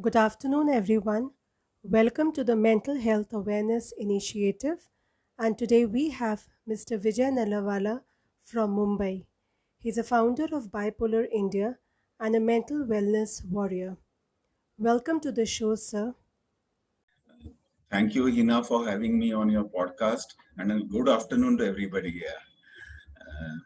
Good afternoon, everyone. Welcome to the Mental Health Awareness Initiative. And today we have Mr. Vijay Nallawala from Mumbai. He's a founder of Bipolar India and a mental wellness warrior. Welcome to the show, sir. Thank you, Hina, for having me on your podcast, and a good afternoon to everybody here. Uh,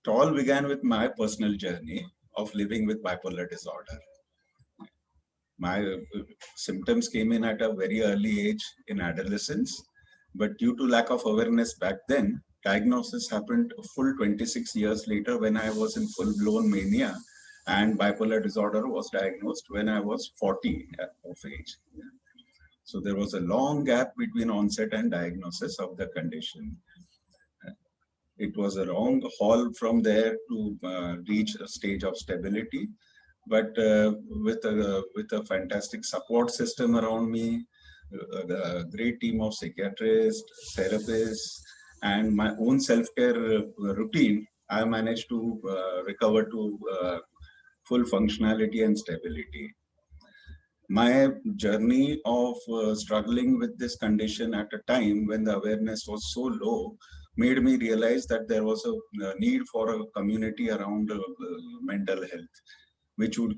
it all began with my personal journey of living with bipolar disorder. My symptoms came in at a very early age in adolescence, but due to lack of awareness back then, diagnosis happened a full 26 years later when I was in full-blown mania, and bipolar disorder was diagnosed when I was 40 of age. So there was a long gap between onset and diagnosis of the condition. It was a long haul from there to reach a stage of stability, but with a fantastic support system around me, a great team of psychiatrists, therapists, and my own self-care routine, I managed to recover to full functionality and stability. My journey of struggling with this condition at a time when the awareness was so low made me realize that there was a need for a community around mental health, which would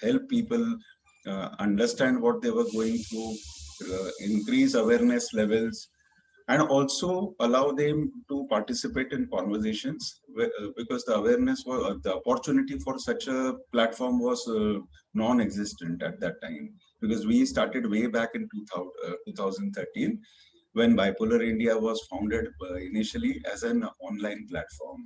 help people understand what they were going through, increase awareness levels, and also allow them to participate in conversations because the awareness was the opportunity for such a platform was non-existent at that time, because we started way back in 2013 when Bipolar India was founded initially as an online platform.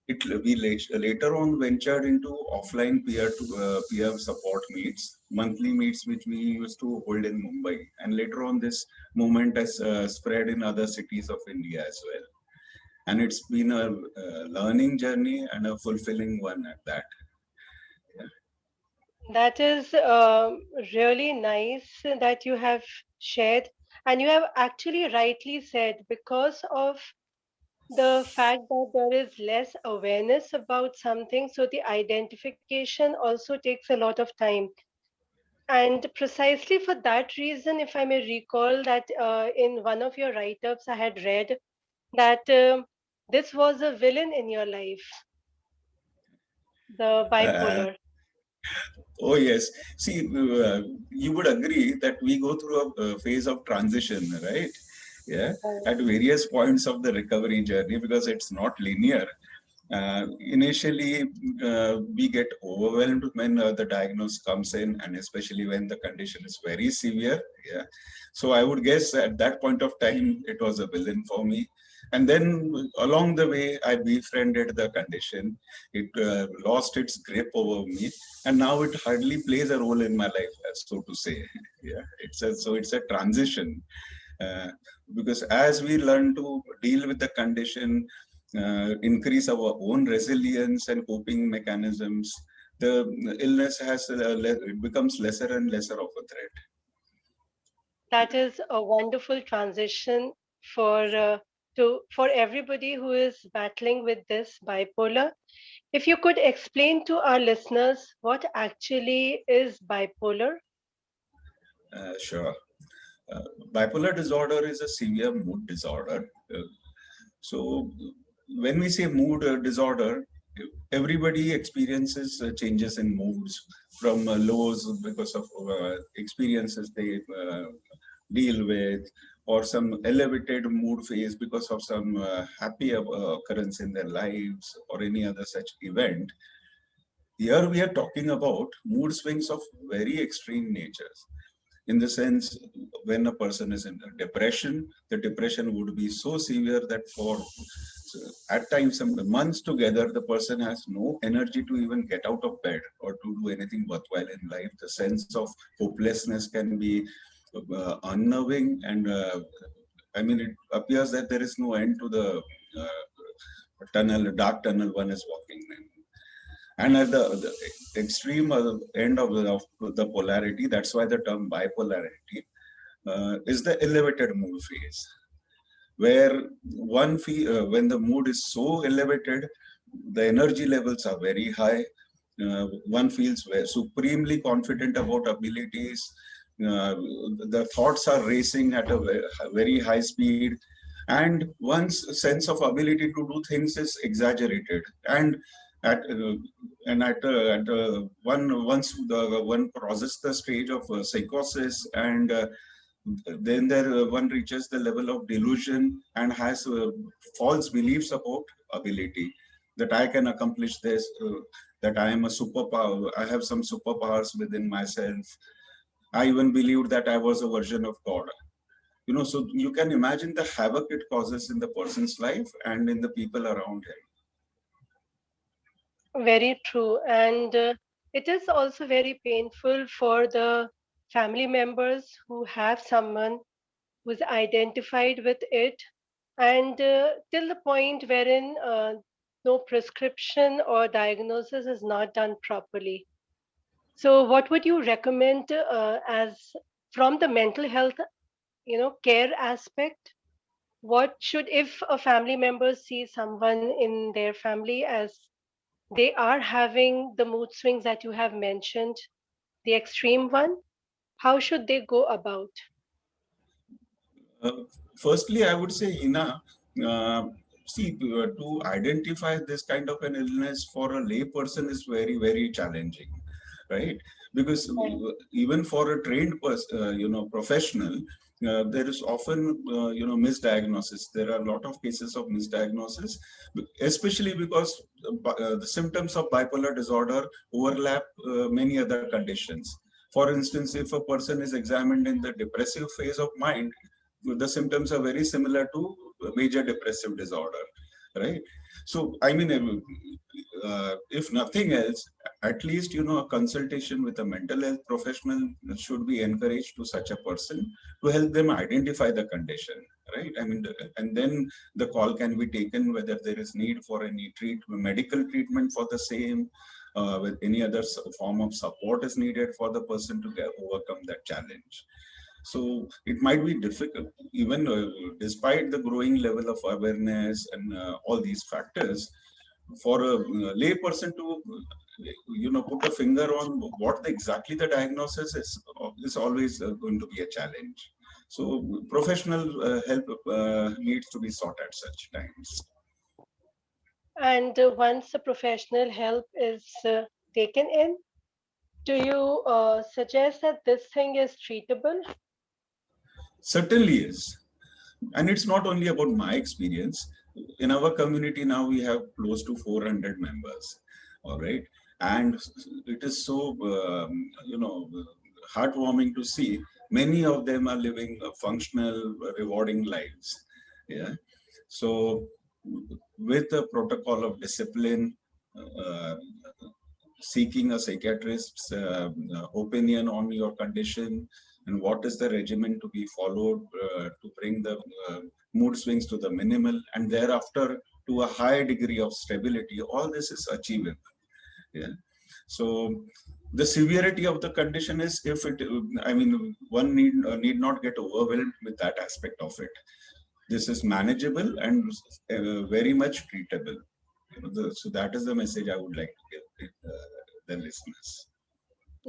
We later on ventured into offline peer support meets, monthly meets, which we used to hold in Mumbai. And later on, this movement has spread in other cities of India as well. And it's been a learning journey and a fulfilling one at that. Yeah. That is really nice that you have shared, and you have actually rightly said because of the fact that there is less awareness about something, so the identification also takes a lot of time. And precisely for that reason, if I may recall that in one of your write-ups, I had read that this was a villain in your life, the Uh, bipolar. oh, yes. See, you would agree that we go through a phase of transition, right? Yeah, at various points of the recovery journey, because it's not linear. Initially, we get overwhelmed when the diagnosis comes in, and especially when the condition is very severe. Yeah. So I would guess at that point of time, it was a villain for me. And then along the way, I befriended the condition. It lost its grip over me, and now it hardly plays a role in my life, so to say. Yeah, it's a transition. Uh, because as we learn to deal with the condition, increase our own resilience and coping mechanisms, the illness it becomes lesser and lesser of a threat. That is a wonderful transition for for everybody who is battling with this bipolar. If you could explain to our listeners what actually is bipolar. Sure. Uh, Bipolar disorder is a severe mood disorder. So, when we say mood disorder, everybody experiences changes in moods from lows because of experiences they deal with, or some elevated mood phase because of some happy occurrence in their lives or any other such event. Here we are talking about mood swings of very extreme natures. In the sense, when a person is in a depression, the depression would be so severe that for at times, some months together, the person has no energy to even get out of bed or to do anything worthwhile in life. The sense of hopelessness can be unnerving, and I mean, it appears that there is no end to the dark tunnel one is walking in. And at the extreme end of the polarity, that's why the term bipolarity is the elevated mood phase, where when the mood is so elevated, the energy levels are very high. One feels supremely confident about abilities. Uh, the thoughts are racing at a very high speed, and one's sense of ability to do things is exaggerated. And at once the one crosses the stage of psychosis, and then one reaches the level of delusion and has false beliefs about ability, that I can accomplish this, that I am a superpower, I have some superpowers within myself. I even believed that I was a version of God. So you can imagine the havoc it causes in the person's life and in the people around him. Very true. And it is also very painful for the family members who have someone who's identified with it, and till the point wherein no prescription or diagnosis is not done properly. So, what would you recommend as from the mental health, care aspect? What should, if a family member sees someone in their family as they are having the mood swings that you have mentioned, the extreme one, how should they go about? Uh, Firstly, I would say, uh, see, to identify this kind of an illness for a lay person is very, very challenging, right? Because Right. even for a trained professional, there is often, misdiagnosis. There are a lot of cases of misdiagnosis, especially because the symptoms of bipolar disorder overlap many other conditions. For instance, if a person is examined in the depressive phase of mind, the symptoms are very similar to major depressive disorder, right? So, I mean, if nothing else, at least, a consultation with a mental health professional should be encouraged to such a person to help them identify the condition, right? I mean, and then the call can be taken whether there is need for any medical treatment for the same, with any other form of support is needed for the person to overcome that challenge. So it might be difficult, even despite the growing level of awareness and all these factors, for a lay person to, put a finger on what exactly the diagnosis is always going to be a challenge. So professional help needs to be sought at such times. And once the professional help is taken in, do you suggest that this thing is treatable? Certainly is. And it's not only about my experience. In our community now, we have close to 400 members. All right. And it is so, heartwarming to see many of them are living functional, rewarding lives. Yeah. So, with a protocol of discipline, uh, seeking a psychiatrist's opinion on your condition, and what is the regimen to be followed to bring the mood swings to the minimal, and thereafter to a high degree of stability. All this is achievable. Yeah. So the severity of the condition is, if it, I mean, one need not get overwhelmed with that aspect of it. This is manageable and very much treatable. So that is the message I would like to give the listeners.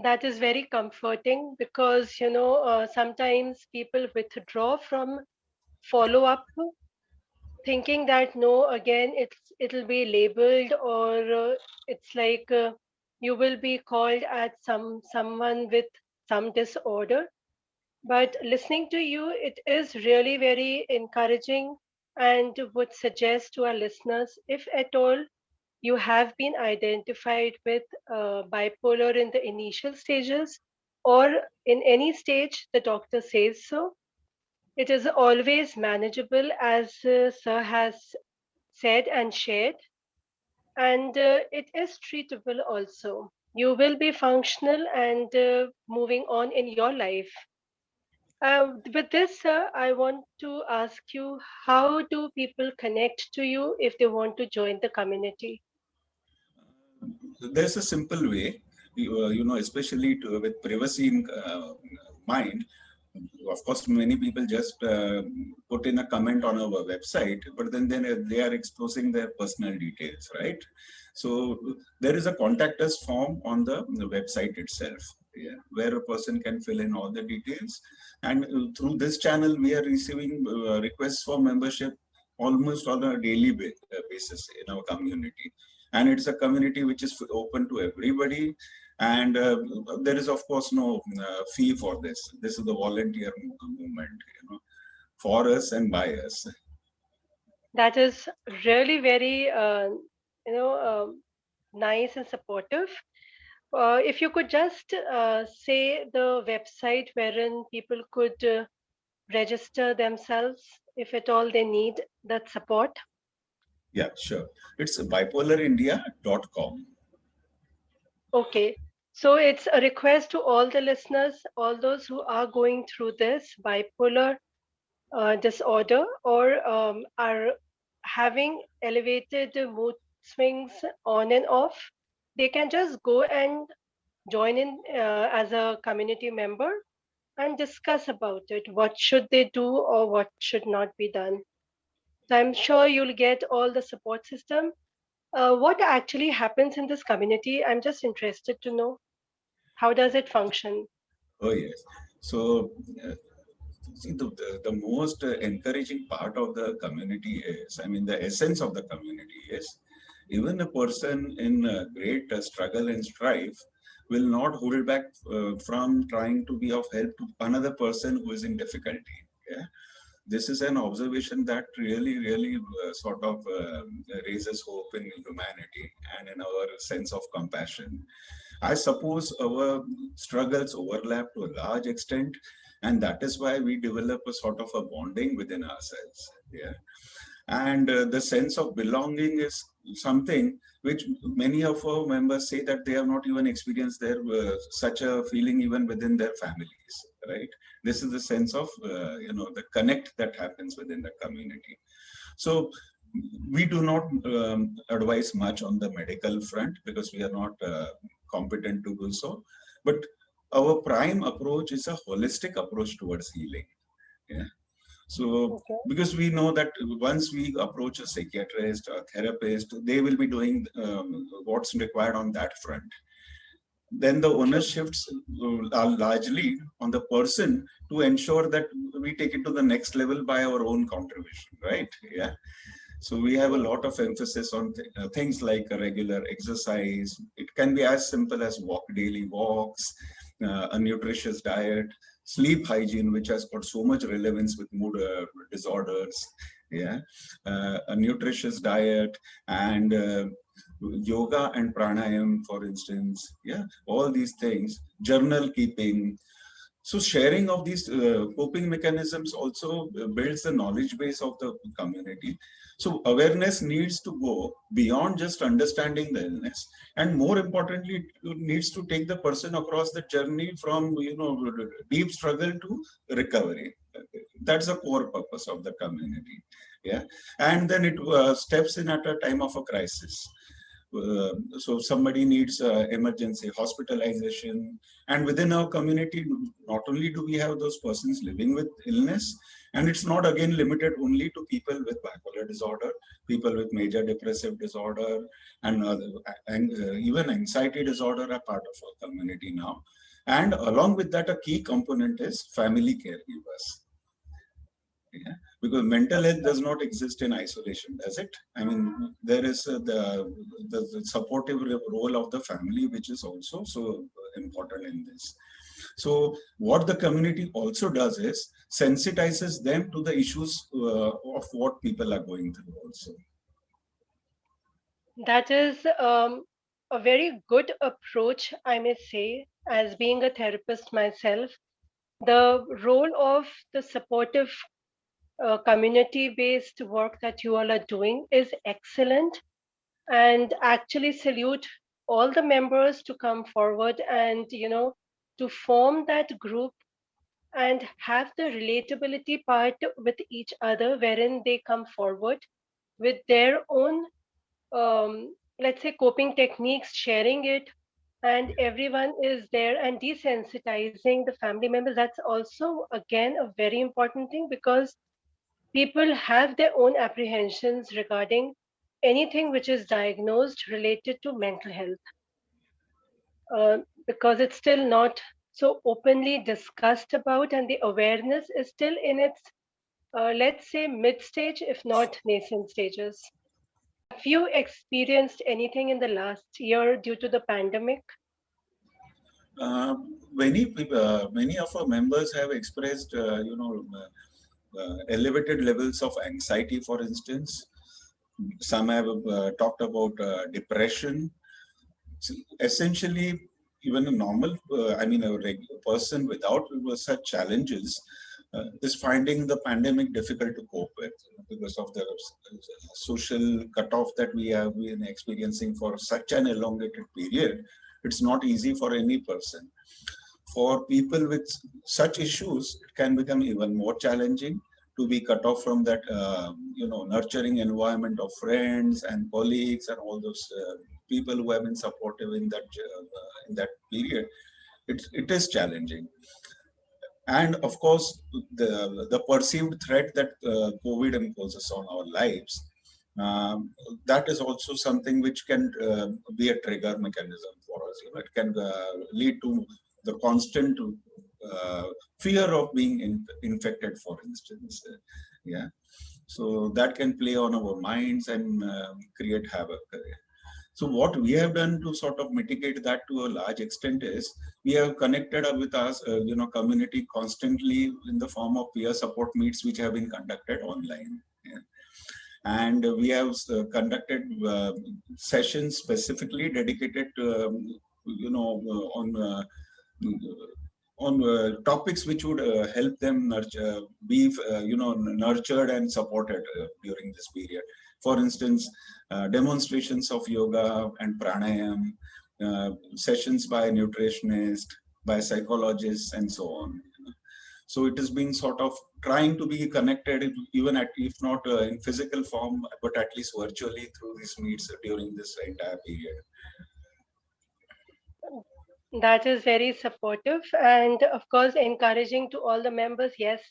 That is very comforting because, sometimes people withdraw from follow up, thinking that no, again, it'll be labeled, or it's like you will be called at someone with some disorder. But listening to you, it is really very encouraging, and would suggest to our listeners, if at all you have been identified with bipolar in the initial stages, or in any stage the doctor says so, it is always manageable, as Sir has said and shared, and it is treatable also. You will be functional and moving on in your life. With this, sir, I want to ask you, how do people connect to you if they want to join the community? There's a simple way, especially with privacy in mind. Of course, many people just put in a comment on our website, but then they are exposing their personal details, right? So there is a contact us form on the website itself, yeah, where a person can fill in all the details. And through this channel, we are receiving requests for membership almost on a daily basis in our community. And it's a community which is open to everybody, and there is of course no fee for this. This is the volunteer movement, for us and by us. That is really very, you know, nice and supportive. If you could just say the website wherein people could register themselves if at all they need that support. Yeah, sure. It's bipolarindia.com. Okay. So it's a request to all the listeners, all those who are going through this bipolar disorder or are having elevated mood swings on and off. They can just go and join in as a community member and discuss about it. What should they do or what should not be done? So I'm sure you'll get all the support system. What actually happens in this community? I'm just interested to know. How does it function? Oh, yes. So, see, the most encouraging part of the community is, I mean, the essence of the community is, even a person in great struggle and strife will not hold back from trying to be of help to another person who is in difficulty. Yeah. This is an observation that really sort of raises hope in humanity and in our sense of compassion. I suppose our struggles overlap to a large extent, and that is why we develop a sort of a bonding within ourselves. Yeah. And the sense of belonging is something which many of our members say that they have not even experienced their such a feeling even within their families, right? This is the sense of the connect that happens within the community. So we do not advise much on the medical front because we are not competent to do so, but our prime approach is a holistic approach towards healing. Yeah. So, Okay. because we know that once we approach a psychiatrist, a therapist, they will be doing what's required on that front. Then the onus True. shifts are largely on the person to ensure that we take it to the next level by our own contribution, right? Yeah. So we have a Hmm. lot of emphasis on things like a regular exercise. It can be as simple as daily walks, a nutritious diet, sleep hygiene, which has got so much relevance with mood disorders. Yeah, a nutritious diet and yoga and pranayam, for instance. Yeah, all these things. Journal keeping. So sharing of these coping mechanisms also builds the knowledge base of the community. So awareness needs to go beyond just understanding the illness, and more importantly, it needs to take the person across the journey from deep struggle to recovery. That's the core purpose of the community. Yeah, and then it steps in at a time of a crisis. So somebody needs emergency hospitalization, and within our community, not only do we have those persons living with illness, and it's not again limited only to people with bipolar disorder, people with major depressive disorder, and even anxiety disorder are part of our community now. And along with that, a key component is family caregivers. Yeah. Because mental health does not exist in isolation, does it? I mean, there is the supportive role of the family, which is also so important in this. So, what the community also does is sensitizes them to the issues of what people are going through, also. That is a very good approach, I may say, as being a therapist myself. The role of the supportive community based work that you all are doing is excellent, and actually salute all the members to come forward and, to form that group and have the relatability part with each other, wherein they come forward with their own, let's say, coping techniques, sharing it, and everyone is there and desensitizing the family members. That's also, again, a very important thing because people have their own apprehensions regarding anything which is diagnosed related to mental health, uh, because it's still not so openly discussed about, and the awareness is still in its, let's say, mid stage, if not nascent stages. Have you experienced anything in the last year due to the pandemic? Uh, many people, many of our members have expressed, elevated levels of anxiety, for instance. Some have talked about depression. So essentially, even a normal, a regular person without such challenges is finding the pandemic difficult to cope with, because of the social cutoff that we have been experiencing for such an elongated period. It's not easy for any person. For people with such issues, it can become even more challenging to be cut off from that, nurturing environment of friends and colleagues and all those people who have been supportive in that period. It is challenging, and of course, the perceived threat that COVID imposes on our lives. That is also something which can be a trigger mechanism for us. It can lead to the constant fear of being infected, for instance. Yeah, so that can play on our minds and create havoc. So what we have done to sort of mitigate that to a large extent is we have connected up with us, community constantly in the form of peer support meets which have been conducted online. Yeah. And we have conducted sessions specifically dedicated to, on topics which would help them nurtured and supported during this period. For instance, demonstrations of yoga and pranayam, sessions by nutritionists, by psychologists, and so on. So it is being sort of trying to be connected, even at, if not in physical form, but at least virtually through these meets during this entire period. That is very supportive and, of course, encouraging to all the members. Yes,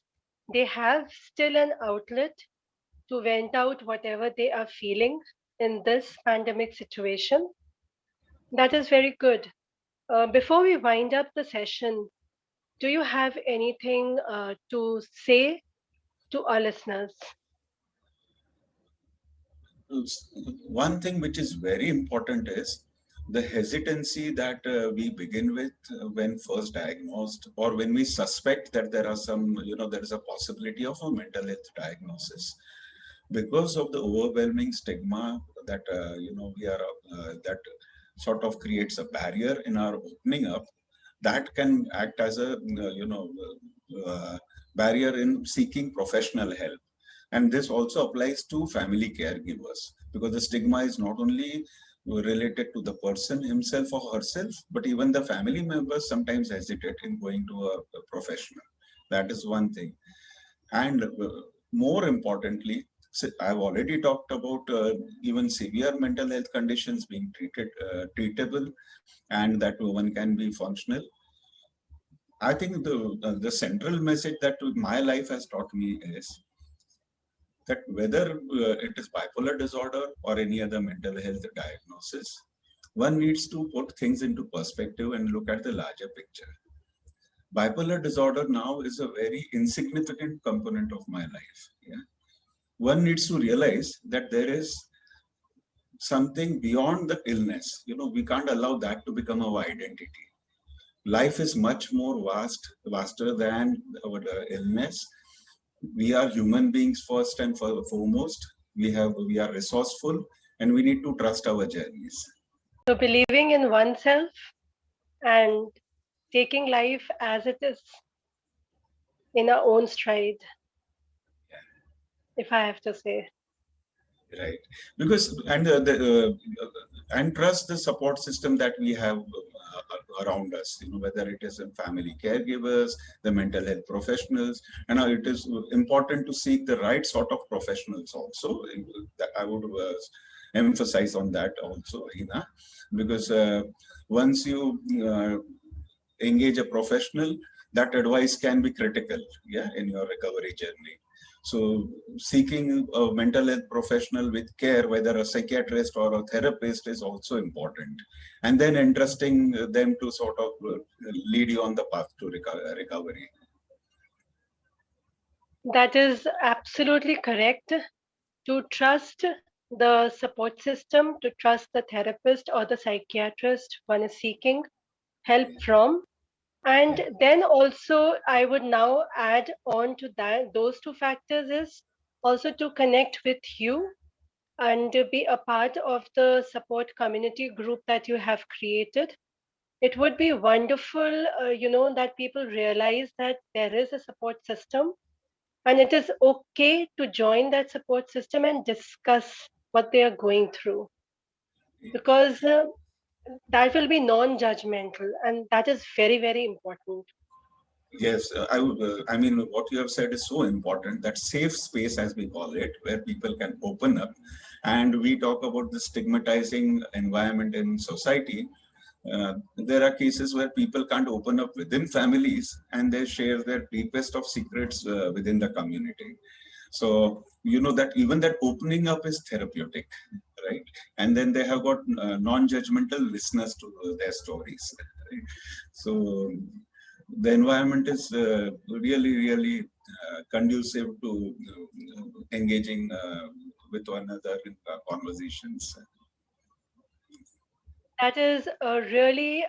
they have still an outlet to vent out whatever they are feeling in this pandemic situation. That is very good. Before we wind up the session, do you have anything to say to our listeners? One thing which is very important is the hesitancy that we begin with when first diagnosed, or when we suspect that there are some, there is a possibility of a mental health diagnosis. Because of the overwhelming stigma that, we are, that sort of creates a barrier in our opening up, that can act as a, barrier in seeking professional help. And this also applies to family caregivers, because the stigma is not only related to the person himself or herself, but even the family members sometimes hesitate in going to a professional. That is one thing. And more importantly, I've already talked about even severe mental health conditions being treatable, and that one can be functional. I think the central message that my life has taught me is that whether it is bipolar disorder or any other mental health diagnosis, one needs to put things into perspective and look at the larger picture. Bipolar disorder now is a very insignificant component of my life. Yeah? One needs to realize that there is something beyond the illness. We can't allow that to become our identity. Life is much more vaster than our illness. We are human beings first and foremost. We are resourceful, and we need to trust our journeys. So, believing in oneself and taking life as it is in our own stride, if I have to say. Right, because and trust the support system that we have around us, whether it is in family caregivers, the mental health professionals. And it is important to seek the right sort of professionals also. That I would emphasize on that also, Hina, because once you engage a professional, that advice can be critical, yeah, in your recovery journey. So seeking a mental health professional with care, whether a psychiatrist or a therapist, is also important. And then entrusting them to sort of lead you on the path to recovery. That is absolutely correct. To trust the support system, to trust the therapist or the psychiatrist one is seeking help from. And then also, I would now add on to that, those two factors is also to connect with you and to be a part of the support community group that you have created. It would be wonderful, that people realize that there is a support system and it is okay to join that support system and discuss what they are going through because that will be non judgmental and that is very, very important. Yes, I would. I mean, what you have said is so important. That safe space, as we call it, where people can open up, and we talk about the stigmatizing environment in society. There are cases where people can't open up within families, and they share their deepest of secrets within the community. So you know that even that opening up is therapeutic, right? And then they have got non-judgmental listeners to their stories. Right? So the environment is really conducive to engaging with one another in conversations. That is a really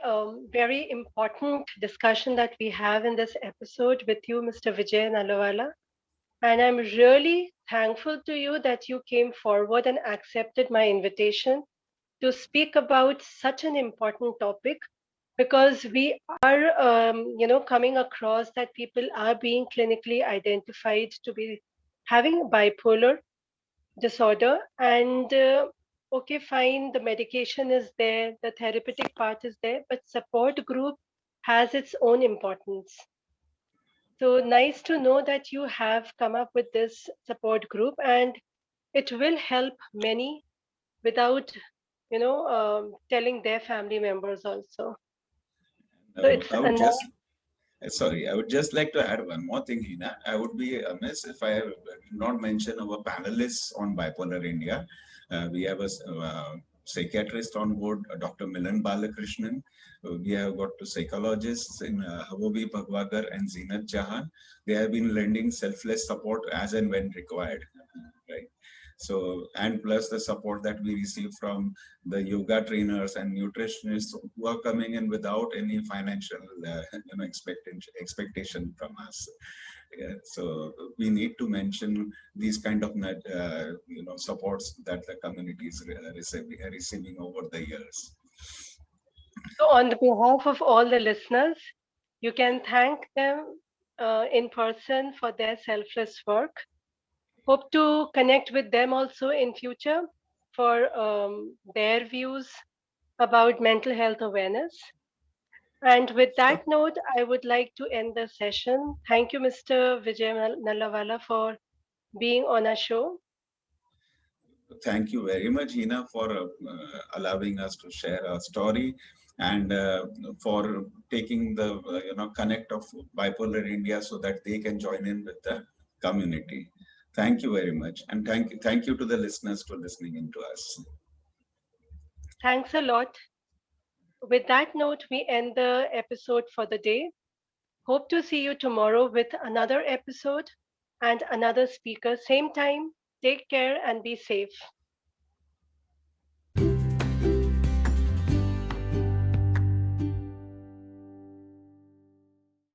very important discussion that we have in this episode with you, Mr. Vijay Nallawala. And I'm really thankful to you that you came forward and accepted my invitation to speak about such an important topic because we are, coming across that people are being clinically identified to be having bipolar disorder. And okay, fine, the medication is there, the therapeutic part is there, but support group has its own importance. So nice to know that you have come up with this support group and it will help many without, telling their family members also. So it's I a would nice. just Sorry, I would just like to add one more thing, Hina. I would be amiss if I did not mention our panelists on Bipolar India. We have a psychiatrist on board, Dr. Milan Balakrishnan. We have got two psychologists in Habobi Bhagwagar and Zinat Jahan. They have been lending selfless support as and when required. Right. So, and plus the support that we receive from the yoga trainers and nutritionists who are coming in without any financial expectation from us. Yeah, so we need to mention these kind of supports that the community is receiving over the years. So on the behalf of all the listeners, you can thank them in person for their selfless work. Hope to connect with them also in future for their views about mental health awareness. And with Sure. that note, I would like to end the session. Thank you, Mr. Vijay Nallawala, for being on our show. Thank you very much, Hina, for allowing us to share our story and for taking the connect of Bipolar India so that they can join in with the community. Thank you very much, and thank you to the listeners for listening in to us. Thanks a lot. With that note, we end the episode for the day. Hope to see you tomorrow with another episode and another speaker. Same time. Take care and be safe.